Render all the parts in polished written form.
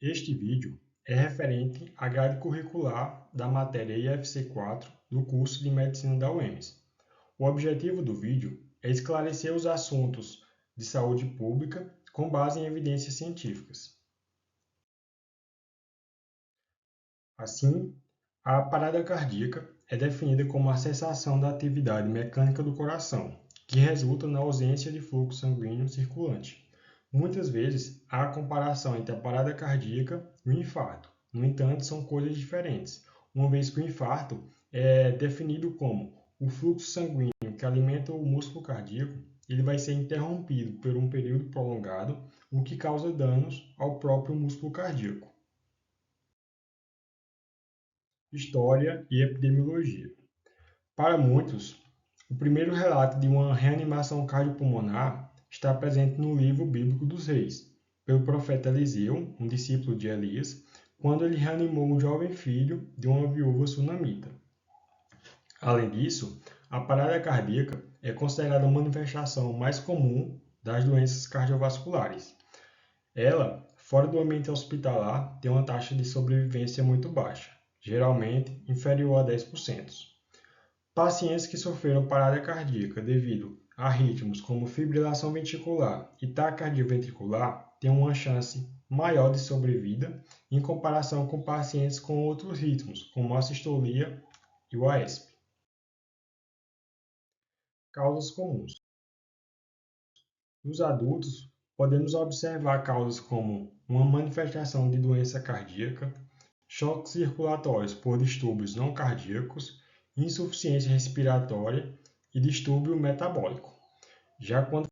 Este vídeo é referente à grade curricular da matéria IFC4 do curso de Medicina da UEMS. O objetivo do vídeo é esclarecer os assuntos de saúde pública com base em evidências científicas. Assim, a parada cardíaca é definida como a cessação da atividade mecânica do coração, que resulta na ausência de fluxo sanguíneo circulante. Muitas vezes, há comparação entre a parada cardíaca e o infarto. No entanto, são coisas diferentes, uma vez que o infarto é definido como o fluxo sanguíneo que alimenta o músculo cardíaco, ele vai ser interrompido por um período prolongado, o que causa danos ao próprio músculo cardíaco. História e epidemiologia. Para muitos, o primeiro relato de uma reanimação cardiopulmonar está presente no livro bíblico dos Reis, pelo profeta Eliseu, um discípulo de Elias, quando ele reanimou um jovem filho de uma viúva sunamita. Além disso, a parada cardíaca é considerada a manifestação mais comum das doenças cardiovasculares. Ela, fora do ambiente hospitalar, tem uma taxa de sobrevivência muito baixa, geralmente inferior a 10%. Pacientes que sofreram parada cardíaca devido a ritmos como fibrilação ventricular e taquicardia ventricular têm uma chance maior de sobrevida em comparação com pacientes com outros ritmos, como a sistolia e o AESP. Causas comuns. Nos adultos, podemos observar causas como uma manifestação de doença cardíaca, choques circulatórios por distúrbios não cardíacos, insuficiência respiratória e distúrbio metabólico. Já quando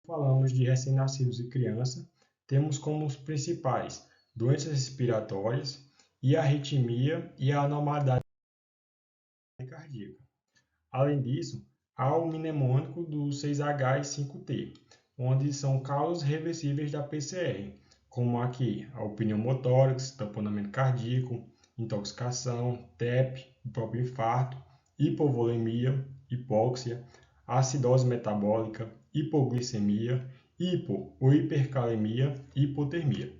falamos de recém-nascidos e criança, temos como os principais doenças respiratórias e a arritmia e a anormalidade cardíaca. Além disso, há o mnemônico do 6H e 5T, onde são causas reversíveis da PCR, como aqui o pneumotórax, tamponamento cardíaco, intoxicação, TEP, o próprio infarto, hipovolemia, hipóxia, acidose metabólica, hipoglicemia, hipo ou hipercalemia e hipotermia.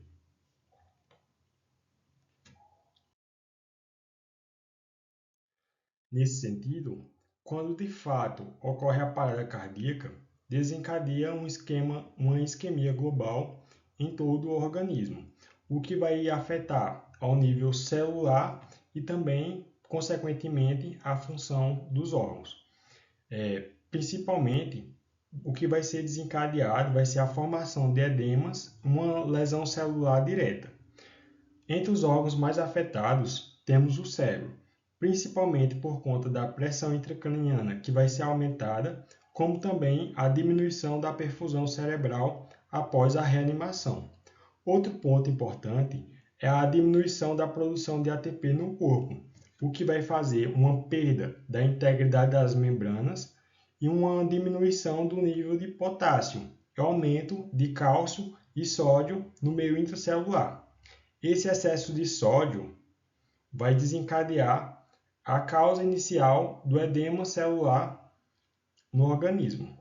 Nesse sentido, quando de fato ocorre a parada cardíaca, desencadeia uma isquemia global em todo o organismo, o que vai afetar ao nível celular e também, consequentemente, a função dos órgãos. Principalmente, o que vai ser desencadeado vai ser a formação de edemas, uma lesão celular direta. Entre os órgãos mais afetados, temos o cérebro, principalmente por conta da pressão intracraniana, que vai ser aumentada, como também a diminuição da perfusão cerebral após a reanimação. Outro ponto importante é a diminuição da produção de ATP no corpo, o que vai fazer uma perda da integridade das membranas e uma diminuição do nível de potássio, e aumento de cálcio e sódio no meio intracelular. Esse excesso de sódio vai desencadear a causa inicial do edema celular no organismo.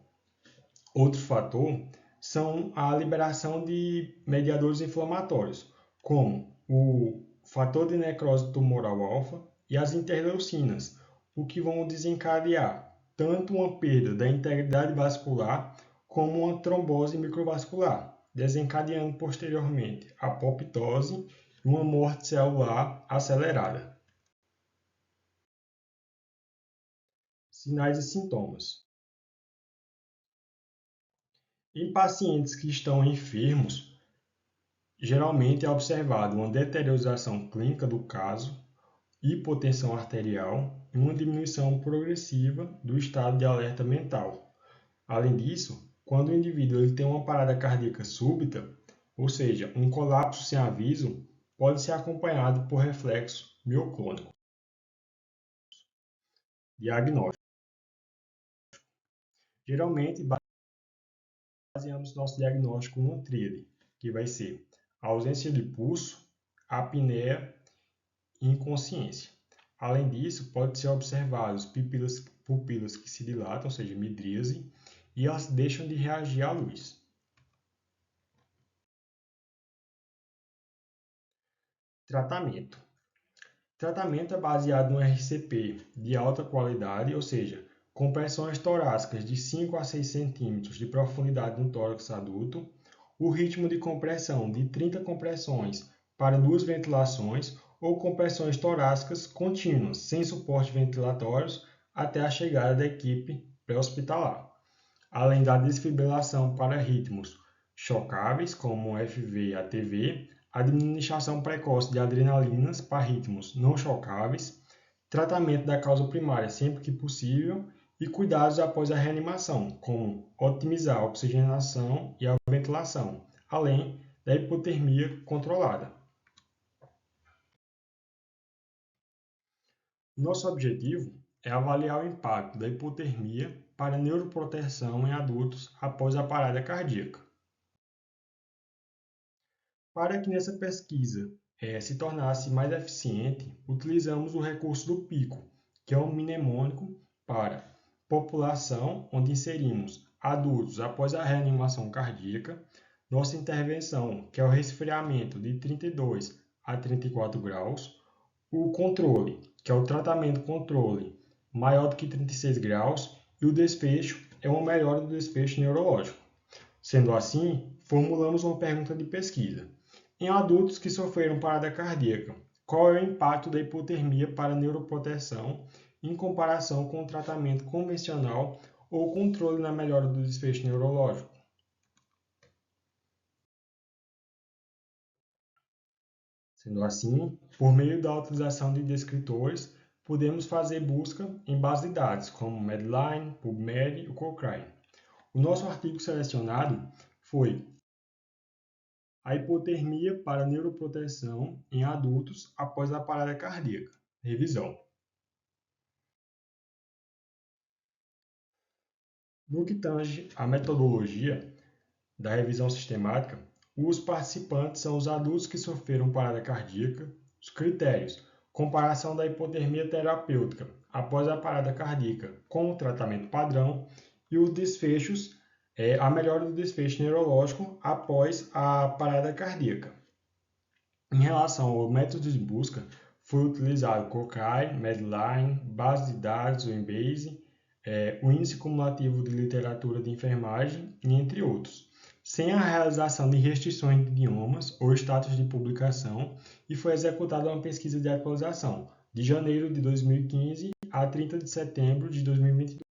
Outro fator são a liberação de mediadores inflamatórios, como o fator de necrose tumoral alfa e as interleucinas, o que vão desencadear tanto uma perda da integridade vascular como uma trombose microvascular, desencadeando posteriormente a apoptose e uma morte celular acelerada. Sinais e sintomas. Em pacientes que estão enfermos, geralmente é observado uma deteriorização clínica do caso, hipotensão arterial e uma diminuição progressiva do estado de alerta mental. Além disso, quando o indivíduo ele tem uma parada cardíaca súbita, ou seja, um colapso sem aviso, pode ser acompanhado por reflexo mioclônico. Diagnóstico. Geralmente, baseamos nosso diagnóstico numa tríade, que vai ser a ausência de pulso, apneia e inconsciência. Além disso, pode ser observados pupilas que se dilatam, ou seja, midríase, e elas deixam de reagir à luz. Tratamento. Tratamento é baseado no RCP de alta qualidade, ou seja, compressões torácicas de 5 a 6 centímetros de profundidade no tórax adulto, o ritmo de compressão de 30 compressões para 2 ventilações ou compressões torácicas contínuas, sem suporte ventilatórios, até a chegada da equipe pré-hospitalar, além da desfibrilação para ritmos chocáveis, como FV e ATV, administração precoce de adrenalinas para ritmos não chocáveis, tratamento da causa primária sempre que possível e cuidados após a reanimação, como otimizar a oxigenação e a ventilação, além da hipotermia controlada. Nosso objetivo é avaliar o impacto da hipotermia para a neuroproteção em adultos após a parada cardíaca. Para que nessa pesquisa se tornasse mais eficiente, utilizamos o recurso do PICO, que é um mnemônico para população, onde inserimos adultos após a reanimação cardíaca, nossa intervenção, que é o resfriamento de 32 a 34 graus, o controle, que é o tratamento controle maior do que 36 graus, e o desfecho é uma melhora do desfecho neurológico. Sendo assim, formulamos uma pergunta de pesquisa. Em adultos que sofreram parada cardíaca, qual é o impacto da hipotermia para a neuroproteção em comparação com o tratamento convencional ou controle na melhora do desfecho neurológico? Sendo assim, por meio da utilização de descritores, podemos fazer busca em bases de dados como Medline, PubMed e Cochrane. O nosso artigo selecionado foi a hipotermia para neuroproteção em adultos após a parada cardíaca. Revisão. No que tange à metodologia da revisão sistemática, os participantes são os adultos que sofreram parada cardíaca, os critérios, comparação da hipotermia terapêutica após a parada cardíaca com o tratamento padrão e os desfechos, a melhora do desfecho neurológico após a parada cardíaca. Em relação ao método de busca, foi utilizado Cochrane, Medline, base de dados, o Embase, o índice cumulativo de literatura de enfermagem, entre outros, sem a realização de restrições de idiomas ou status de publicação, e foi executada uma pesquisa de atualização, de janeiro de 2015 a 30 de setembro de 2022.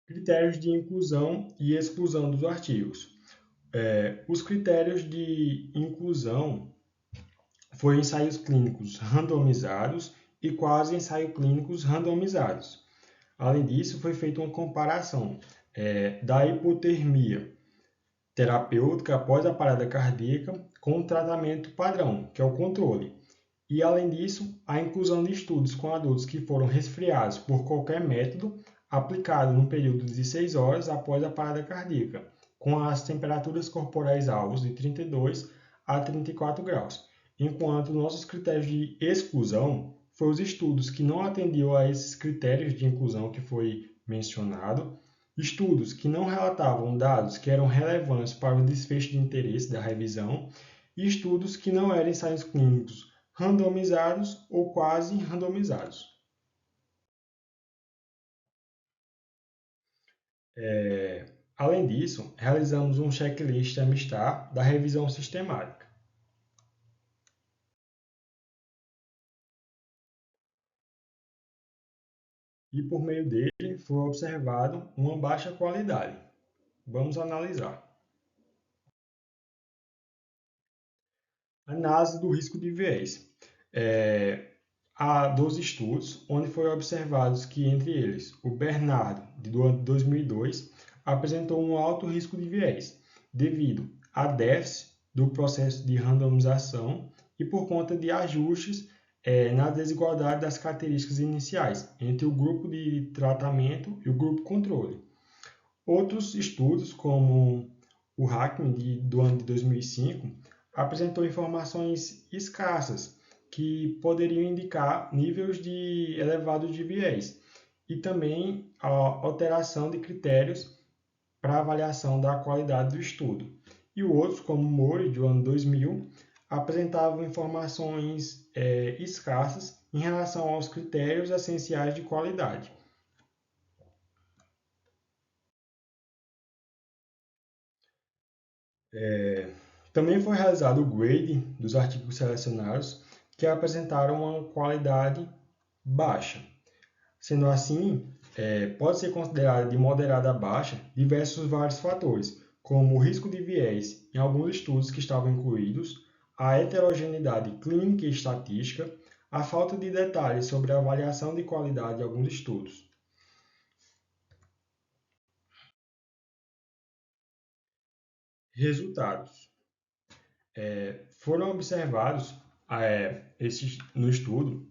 Critérios de inclusão e exclusão dos artigos. Os critérios de inclusão foram ensaios clínicos randomizados e quase ensaios clínicos randomizados. Além disso, foi feita uma comparação da hipotermia terapêutica após a parada cardíaca com o tratamento padrão, que é o controle. E, além disso, a inclusão de estudos com adultos que foram resfriados por qualquer método aplicado no período de 6 horas após a parada cardíaca, com as temperaturas corporais alvos de 32 a 34 graus, enquanto nossos critérios de exclusão foram os estudos que não atendiam a esses critérios de inclusão que foi mencionado, estudos que não relatavam dados que eram relevantes para o desfecho de interesse da revisão e estudos que não eram ensaios clínicos randomizados ou quase randomizados. Além disso, realizamos um checklist Amistar da revisão sistemática. E por meio dele foi observado uma baixa qualidade. Vamos analisar. Análise do risco de viés. Há 12 estudos, onde foi observado que, entre eles, o Bernardo, de 2002, apresentou um alto risco de viés, devido a déficit do processo de randomização e por conta de ajustes na desigualdade das características iniciais entre o grupo de tratamento e o grupo controle. Outros estudos, como o Hackman, do ano de 2005, apresentou informações escassas que poderiam indicar níveis elevados de viés e também a alteração de critérios para avaliação da qualidade do estudo. E outros, como Mori, do ano 2000, apresentavam informações escassas em relação aos critérios essenciais de qualidade. Também foi realizado o grading dos artigos selecionados que apresentaram uma qualidade baixa. Sendo assim, pode ser considerada de moderada a baixa diversos vários fatores, como o risco de viés em alguns estudos que estavam incluídos, a heterogeneidade clínica e estatística, a falta de detalhes sobre a avaliação de qualidade de alguns estudos. Resultados. Foram observados no estudo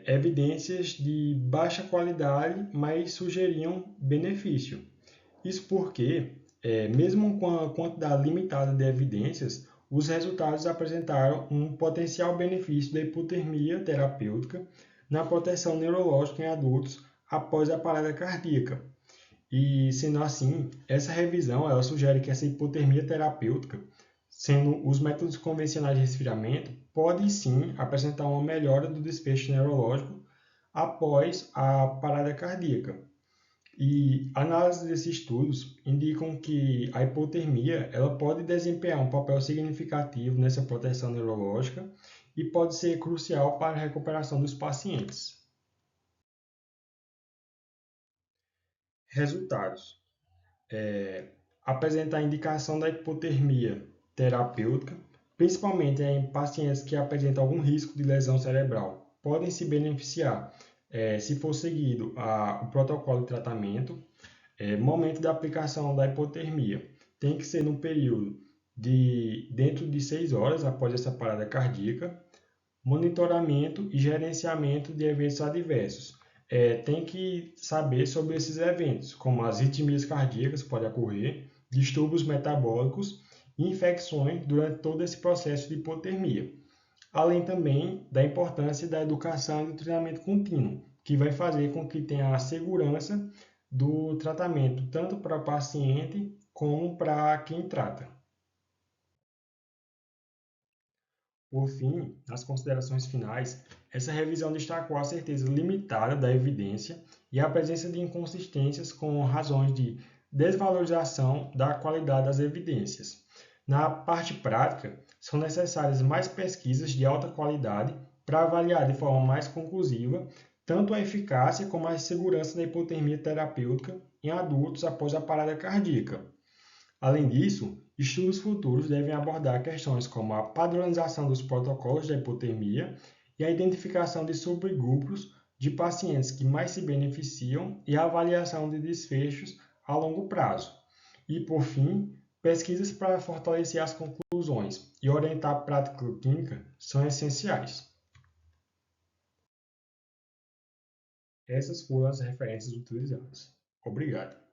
evidências de baixa qualidade, mas sugeriam benefício. Isso porque, mesmo com a quantidade limitada de evidências, os resultados apresentaram um potencial benefício da hipotermia terapêutica na proteção neurológica em adultos após a parada cardíaca. E, sendo assim, essa revisão ela sugere que essa hipotermia terapêutica, sendo os métodos convencionais de resfriamento, podem sim apresentar uma melhora do desfecho neurológico após a parada cardíaca. E análises desses estudos indicam que a hipotermia ela pode desempenhar um papel significativo nessa proteção neurológica e pode ser crucial para a recuperação dos pacientes. Resultados. Apresenta a indicação da hipotermia terapêutica, principalmente em pacientes que apresentam algum risco de lesão cerebral. Podem se beneficiar se for seguido o protocolo de tratamento. Momento da aplicação da hipotermia tem que ser no período dentro de 6 horas após essa parada cardíaca. Monitoramento e gerenciamento de eventos adversos. Tem que saber sobre esses eventos, como as arritmias cardíacas podem ocorrer, distúrbios metabólicos e infecções durante todo esse processo de hipotermia. Além também da importância da educação e do treinamento contínuo, que vai fazer com que tenha a segurança do tratamento, tanto para o paciente como para quem trata. Por fim, nas considerações finais, essa revisão destacou a certeza limitada da evidência e a presença de inconsistências com razões de desvalorização da qualidade das evidências. Na parte prática, são necessárias mais pesquisas de alta qualidade para avaliar de forma mais conclusiva tanto a eficácia como a segurança da hipotermia terapêutica em adultos após a parada cardíaca. Além disso, estudos futuros devem abordar questões como a padronização dos protocolos de hipotermia e a identificação de subgrupos de pacientes que mais se beneficiam e a avaliação de desfechos a longo prazo. E, por fim, pesquisas para fortalecer as conclusões e orientar a prática clínica são essenciais. Essas foram as referências utilizadas. Obrigado.